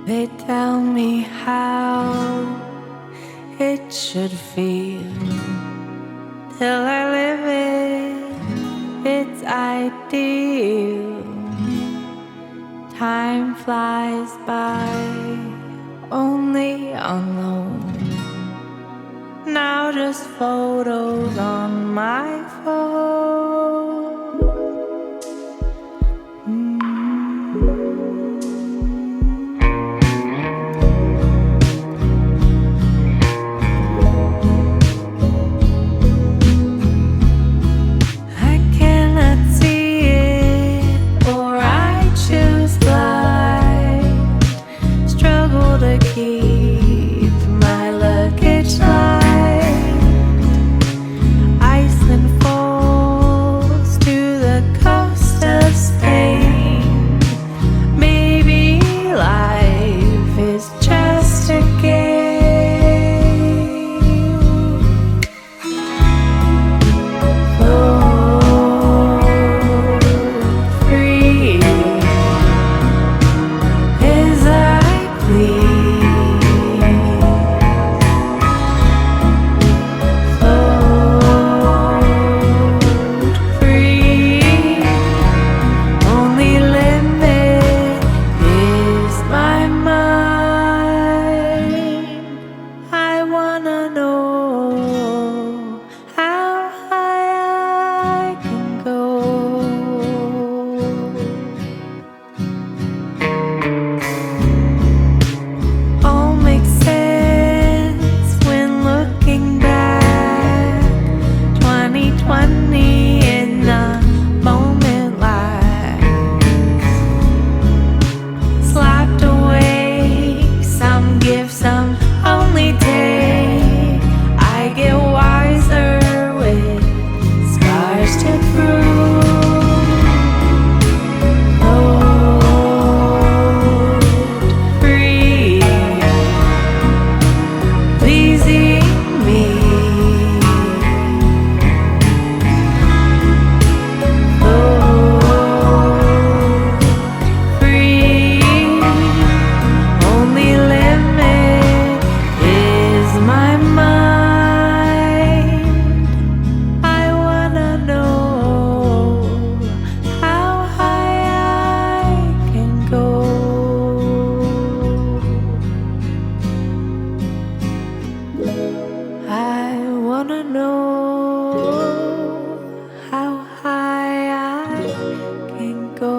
They tell me how it should feel till I live it. It's ideal. Time flies by only on loan. Now just photos on my phone. I cannot see it, or I choose blind. Struggle to keep my luggage light. Iceland falls to the coast of Spain. Maybe life is just a game. Float free as I please. Float free. Only limit is my mind. I wanna know how high I can go. All makes sense when looking back. 2020 in a moment lasts. Slapped away, some give, some only take. I get wiser with scars to prove. Float free, pleasing me. Float free, only limit is my mind. I wanna know how high I can go. I wanna know how high I can go.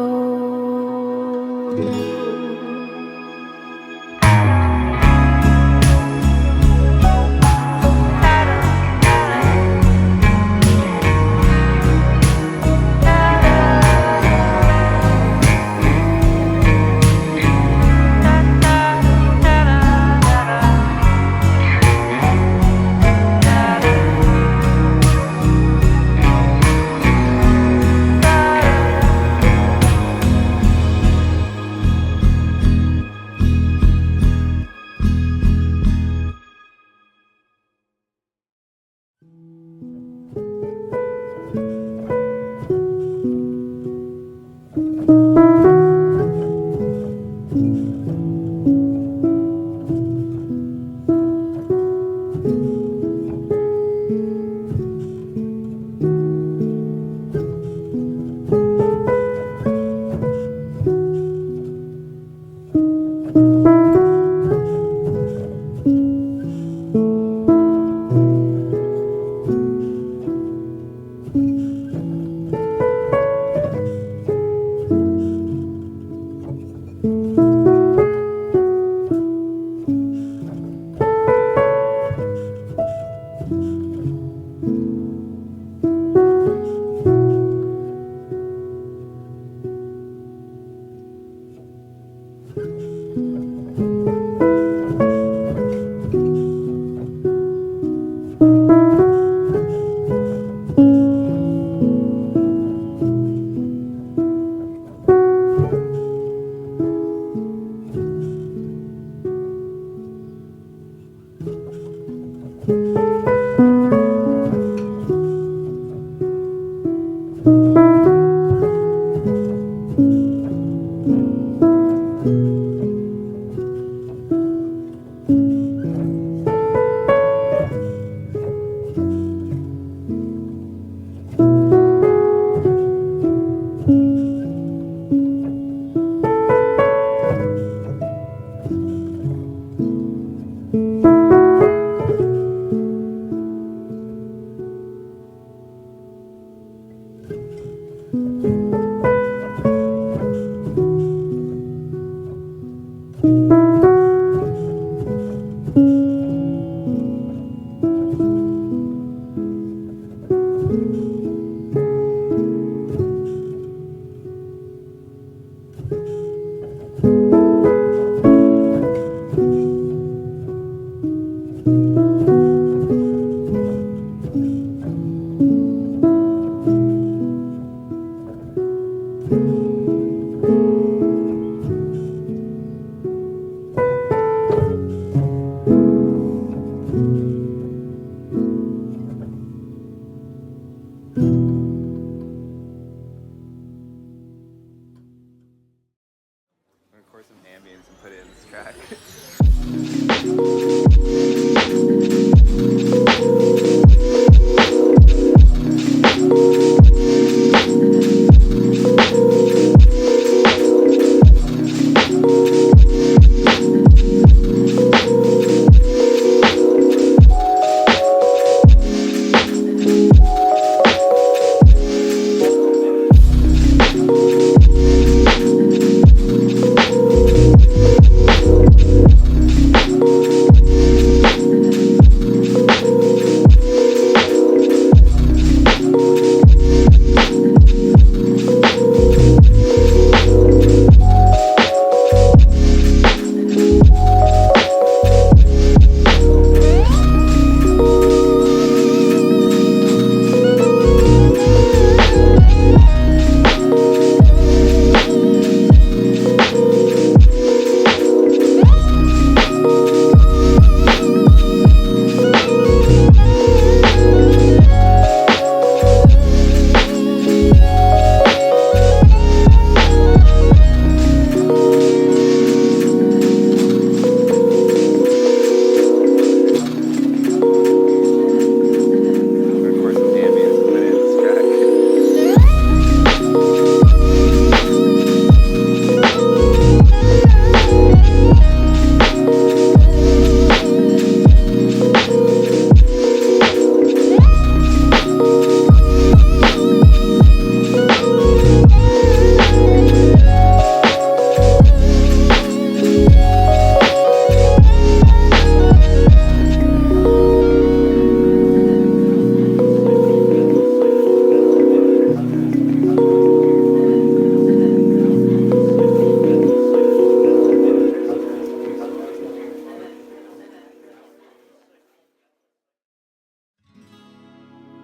record some ambience and put it in this track.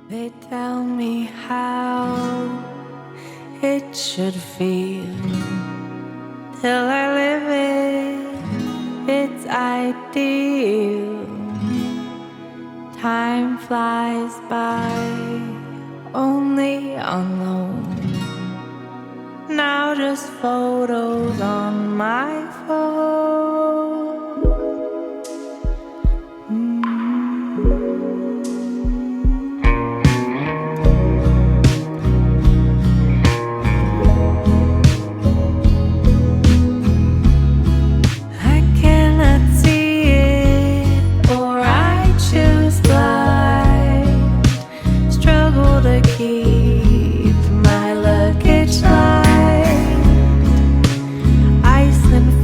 They tell me how it should feel till I live it, it's ideal. Time flies by only on loan. Now just photos on my phone. Keep my luggage light. Iceland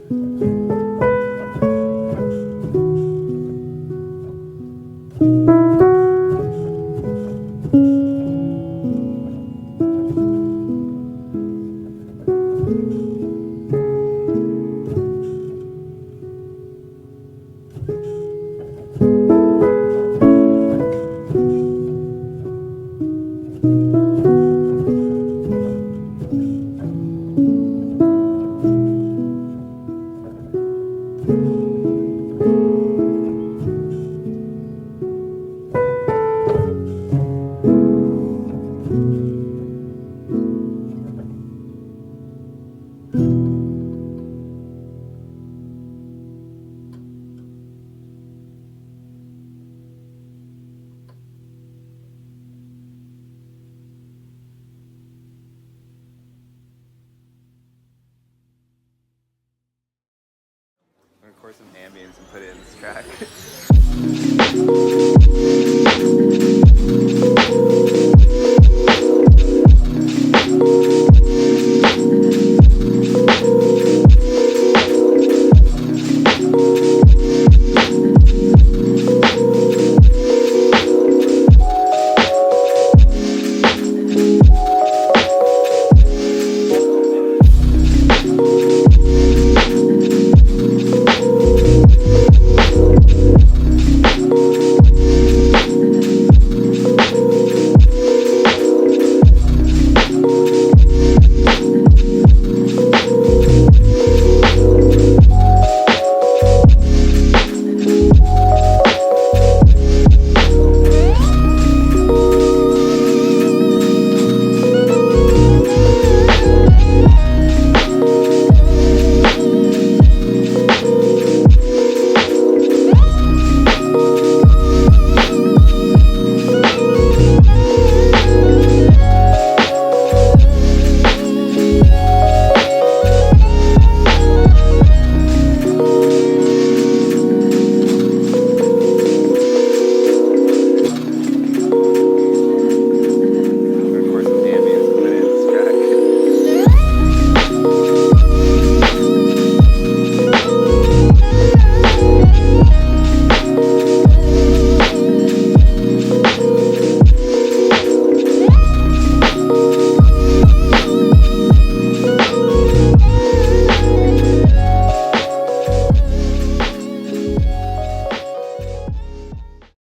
I'm gonna record some ambience and put it in this track.